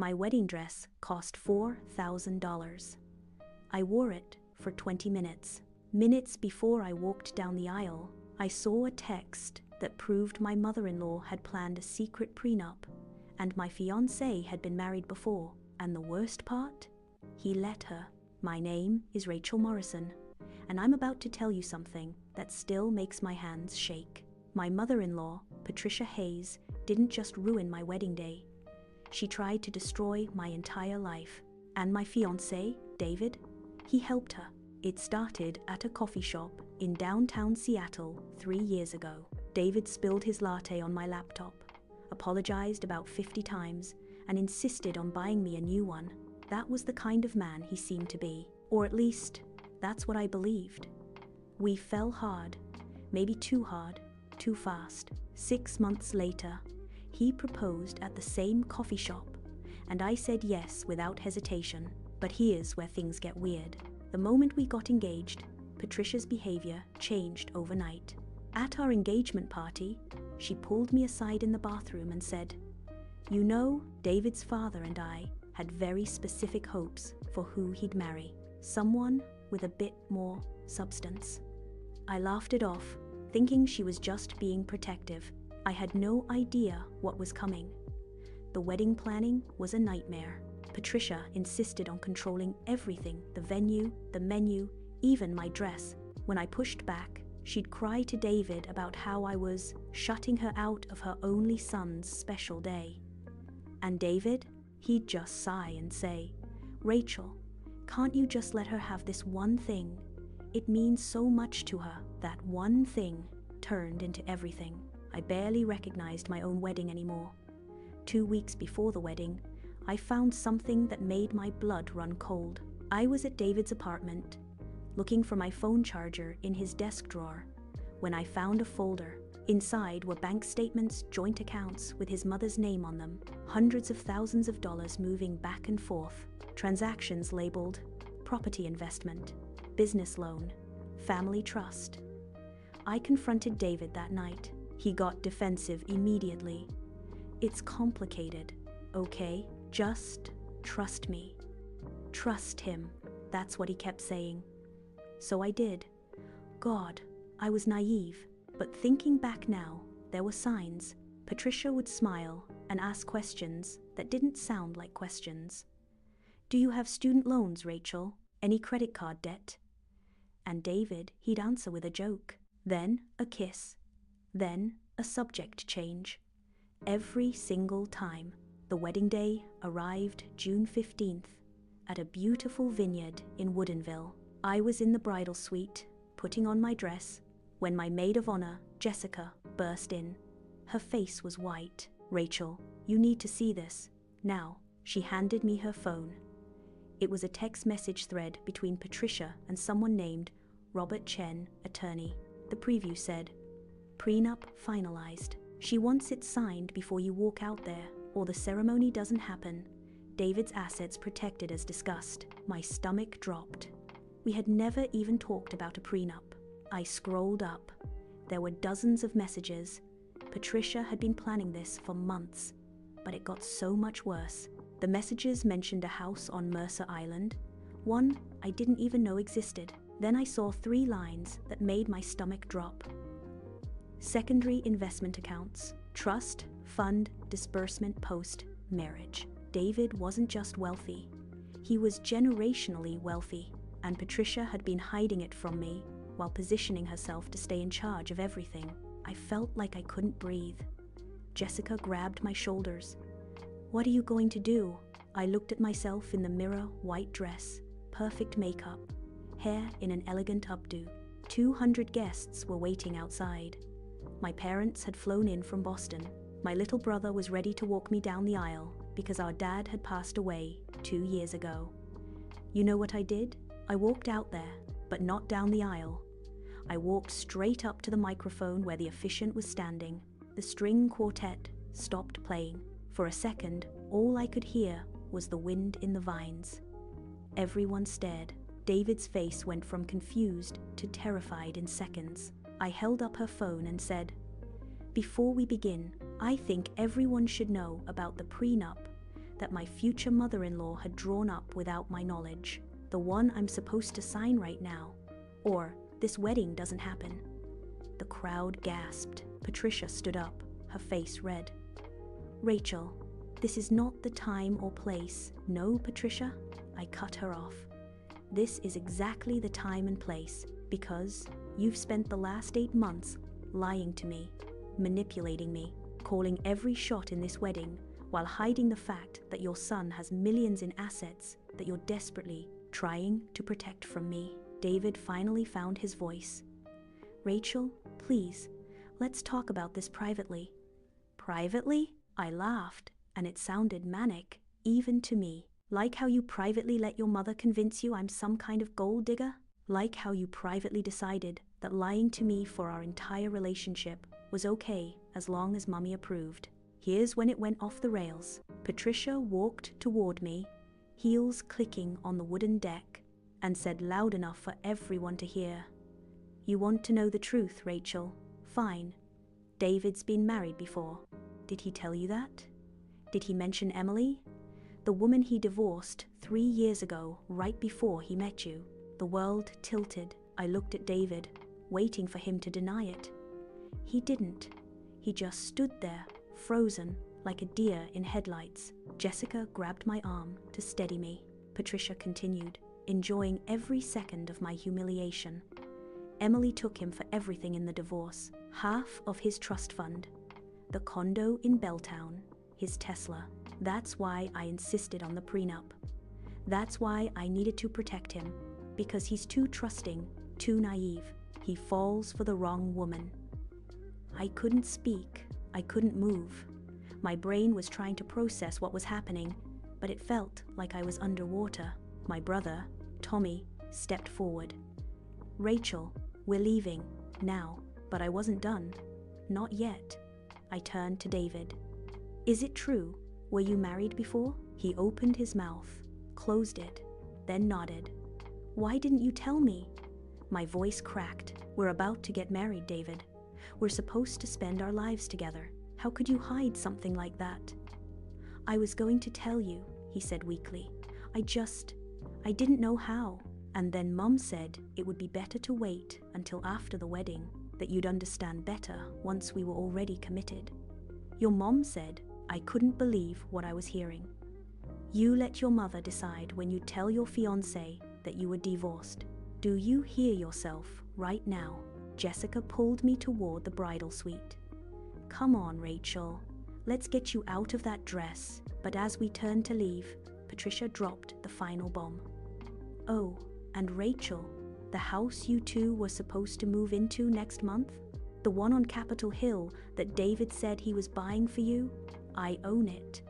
My wedding dress cost $4,000. I wore it for 20 minutes. Minutes before I walked down the aisle, I saw a text that proved my mother-in-law had planned a secret prenup, and my fiancé had been married before. And the worst part? He let her. My name is Rachel Morrison, and I'm about to tell you something that still makes my hands shake. My mother-in-law, Patricia Hayes, didn't just ruin my wedding day. She tried to destroy my entire life. And my fiancé, David, he helped her. It started at a coffee shop in downtown Seattle 3 years ago. David spilled his latte on my laptop, apologized about 50 times, and insisted on buying me a new one. That was the kind of man he seemed to be. Or at least, that's what I believed. We fell hard, maybe too hard, too fast. 6 months later, he proposed at the same coffee shop, and I said yes without hesitation. But here's where things get weird. The moment we got engaged, Patricia's behavior changed overnight. At our engagement party, she pulled me aside in the bathroom and said, "You know, David's father and I had very specific hopes for who he'd marry. Someone with a bit more substance." I laughed it off, thinking she was just being protective. I had no idea what was coming. The wedding planning was a nightmare. Patricia insisted on controlling everything: the venue, the menu, even my dress. When I pushed back, she'd cry to David about how I was shutting her out of her only son's special day. And David, he'd just sigh and say, "Rachel, can't you just let her have this one thing? It means so much to her." That one thing turned into everything. I barely recognized my own wedding anymore. 2 weeks before the wedding, I found something that made my blood run cold. I was at David's apartment, looking for my phone charger in his desk drawer, when I found a folder. Inside were bank statements, joint accounts with his mother's name on them, hundreds of thousands of dollars moving back and forth, transactions labeled property investment, business loan, family trust. I confronted David that night. He got defensive immediately. "It's complicated, okay? Just trust me." Trust him, that's what he kept saying. So I did. God, I was naive. But thinking back now, there were signs. Patricia would smile and ask questions that didn't sound like questions. "Do you have student loans, Rachel? Any credit card debt?" And David, he'd answer with a joke. Then a kiss. Then a subject change. Every single time. The wedding day arrived June 15th at a beautiful vineyard in Woodinville. I was in the bridal suite, putting on my dress, when my maid of honor, Jessica, burst in. Her face was white. "Rachel, you need to see this. Now." She handed me her phone. It was a text message thread between Patricia and someone named Robert Chen, attorney. The preview said, "Prenup finalized. She wants it signed before you walk out there, or the ceremony doesn't happen. David's assets protected as discussed." My stomach dropped. We had never even talked about a prenup. I scrolled up. There were dozens of messages. Patricia had been planning this for months, but it got so much worse. The messages mentioned a house on Mercer Island, one I didn't even know existed. Then I saw 3 lines that made my stomach drop. Secondary investment accounts, trust, fund, disbursement post-marriage. David wasn't just wealthy. He was generationally wealthy, and Patricia had been hiding it from me while positioning herself to stay in charge of everything. I felt like I couldn't breathe. Jessica grabbed my shoulders. "What are you going to do?" I looked at myself in the mirror, white dress, perfect makeup, hair in an elegant updo. 200 guests were waiting outside. My parents had flown in from Boston. My little brother was ready to walk me down the aisle because our dad had passed away 2 years ago. You know what I did? I walked out there, but not down the aisle. I walked straight up to the microphone where the officiant was standing. The string quartet stopped playing. For a second, all I could hear was the wind in the vines. Everyone stared. David's face went from confused to terrified in seconds. I held up her phone and said, "Before we begin, I think everyone should know about the prenup that my future mother-in-law had drawn up without my knowledge. The one I'm supposed to sign right now. Or this wedding doesn't happen. The crowd gasped. Patricia stood up, her face red. Rachel, this is not the time or place. No, Patricia, I cut her off. This is exactly the time and place, because you've spent the last 8 months lying to me, manipulating me, calling every shot in this wedding, while hiding the fact that your son has millions in assets that you're desperately trying to protect from me. David finally found his voice. Rachel, please, let's talk about this privately. Privately? I laughed, and it sounded manic, even to me. Like how you privately let your mother convince you I'm some kind of gold digger? Like how you privately decided that lying to me for our entire relationship was okay as long as Mummy approved. Here's when it went off the rails. Patricia walked toward me, heels clicking on the wooden deck, and said loud enough for everyone to hear. You want to know the truth, Rachel? Fine. David's been married before. Did he tell you that? Did he mention Emily? The woman he divorced 3 years ago, right before he met you. The world tilted. I looked at David, waiting for him to deny it. He didn't. He just stood there, frozen, like a deer in headlights. Jessica grabbed my arm to steady me. Patricia continued, enjoying every second of my humiliation. Emily took him for everything in the divorce. Half of his trust fund, the condo in Belltown, his Tesla. That's why I insisted on the prenup. That's why I needed to protect him, because he's too trusting, too naive. He falls for the wrong woman. I couldn't speak. I couldn't move. My brain was trying to process what was happening, but it felt like I was underwater. My brother, Tommy, stepped forward. Rachel, we're leaving, now. But I wasn't done. Not yet. I turned to David. Is it true? Were you married before? He opened his mouth, closed it, then nodded. Why didn't you tell me? My voice cracked. We're about to get married, David. We're supposed to spend our lives together. How could you hide something like that? I was going to tell you, he said weakly. I didn't know how. And then Mum said it would be better to wait until after the wedding, that you'd understand better once we were already committed. Your mom said. I couldn't believe what I was hearing. You let your mother decide when you tell your fiancé that you were divorced. Do you hear yourself right now? Jessica pulled me toward the bridal suite. Come on, Rachel. Let's get you out of that dress. But as we turned to leave, Patricia dropped the final bomb. Oh, and Rachel, the house you two were supposed to move into next month? The one on Capitol Hill that David said he was buying for you? I own it.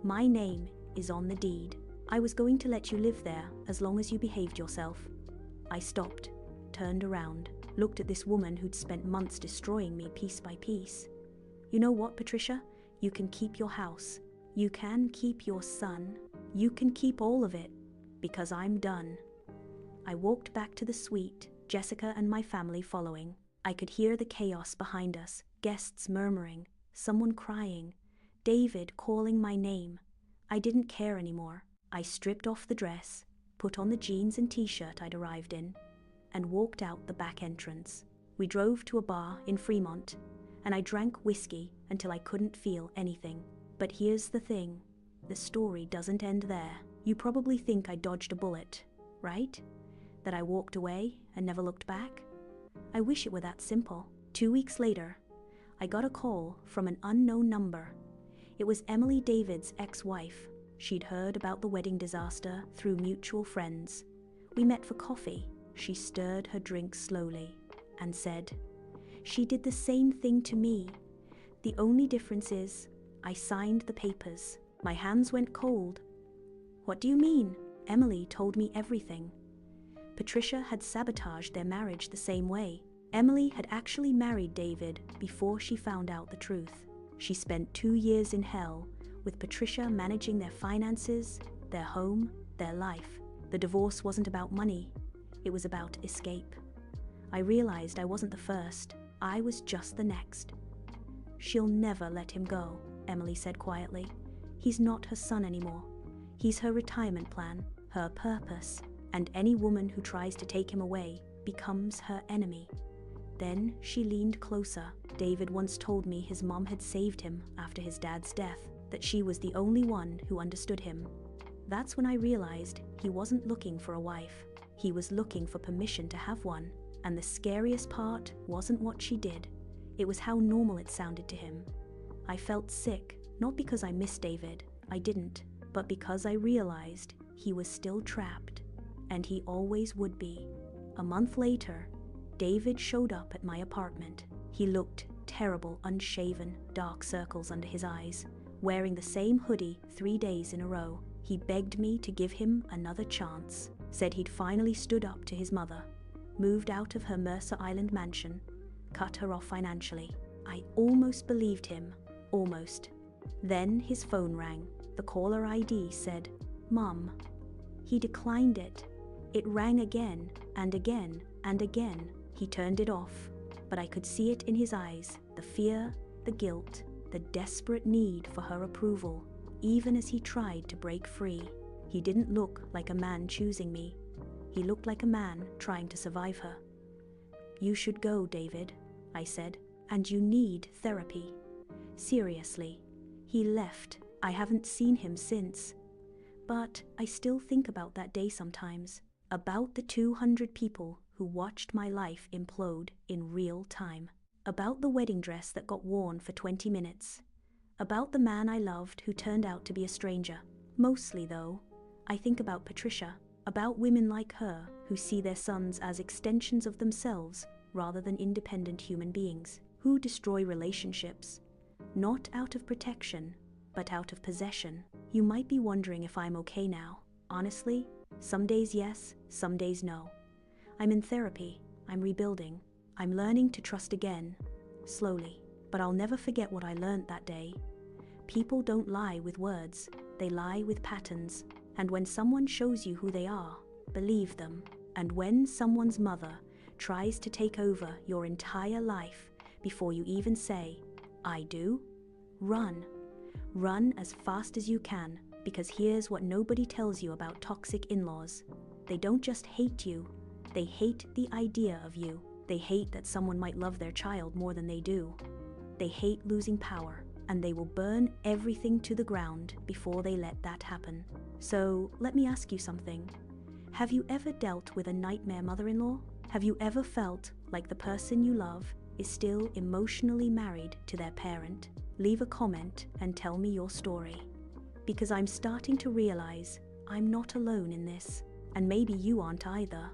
My name is on the deed. I was going to let you live there as long as you behaved yourself. I stopped, turned around, looked at this woman who'd spent months destroying me piece by piece. You know what, Patricia? You can keep your house. You can keep your son. You can keep all of it, because I'm done. I walked back to the suite, Jessica and my family following. I could hear the chaos behind us, guests murmuring, someone crying, David calling my name. I didn't care anymore. I stripped off the dress, put on the jeans and t-shirt I'd arrived in, and walked out the back entrance. We drove to a bar in Fremont, and I drank whiskey until I couldn't feel anything. But here's the thing. The story doesn't end there. You probably think I dodged a bullet, right? That I walked away and never looked back? I wish it were that simple. 2 weeks later, I got a call from an unknown number. It was Emily David's ex-wife. She'd heard about the wedding disaster through mutual friends. We met for coffee. She stirred her drink slowly and said, "She did the same thing to me. The only difference is I signed the papers." My hands went cold. What do you mean? Emily told me everything. Patricia had sabotaged their marriage the same way. Emily had actually married David before she found out the truth. She spent 2 years in hell, with Patricia managing their finances, their home, their life. The divorce wasn't about money. It was about escape. I realized I wasn't the first. I was just the next. She'll never let him go, Emily said quietly. He's not her son anymore. He's her retirement plan, her purpose, and any woman who tries to take him away becomes her enemy. Then she leaned closer. David once told me his mom had saved him after his dad's death, that she was the only one who understood him. That's when I realized he wasn't looking for a wife. He was looking for permission to have one. And the scariest part wasn't what she did. It was how normal it sounded to him. I felt sick, not because I missed David, I didn't, but because I realized he was still trapped, and he always would be. A month later, David showed up at my apartment. He looked terrible, unshaven, dark circles under his eyes, wearing the same hoodie 3 days in a row. He begged me to give him another chance, said he'd finally stood up to his mother, moved out of her Mercer Island mansion, cut her off financially. I almost believed him, almost. Then his phone rang. The caller ID said, "Mom." He declined it. It rang again and again and again. He turned it off, but I could see it in his eyes, the fear, the guilt, the desperate need for her approval, even as he tried to break free. He didn't look like a man choosing me. He looked like a man trying to survive her. "You should go, David," I said, "and you need therapy. Seriously." He left. I haven't seen him since. But I still think about that day sometimes, about the 200 people who watched my life implode in real time, about the wedding dress that got worn for 20 minutes, about the man I loved who turned out to be a stranger. Mostly, though, I think about Patricia, about women like her who see their sons as extensions of themselves rather than independent human beings, who destroy relationships, not out of protection, but out of possession. You might be wondering if I'm okay now. Honestly, some days yes, some days no. I'm in therapy, I'm rebuilding, I'm learning to trust again, slowly. But I'll never forget what I learned that day. People don't lie with words, they lie with patterns. And when someone shows you who they are, believe them. And when someone's mother tries to take over your entire life before you even say, "I do," run. Run as fast as you can, because here's what nobody tells you about toxic in-laws. They don't just hate you, they hate the idea of you. They hate that someone might love their child more than they do. They hate losing power, and they will burn everything to the ground before they let that happen. So let me ask you something. Have you ever dealt with a nightmare mother-in-law? Have you ever felt like the person you love is still emotionally married to their parent? Leave a comment and tell me your story. Because I'm starting to realize I'm not alone in this, and maybe you aren't either.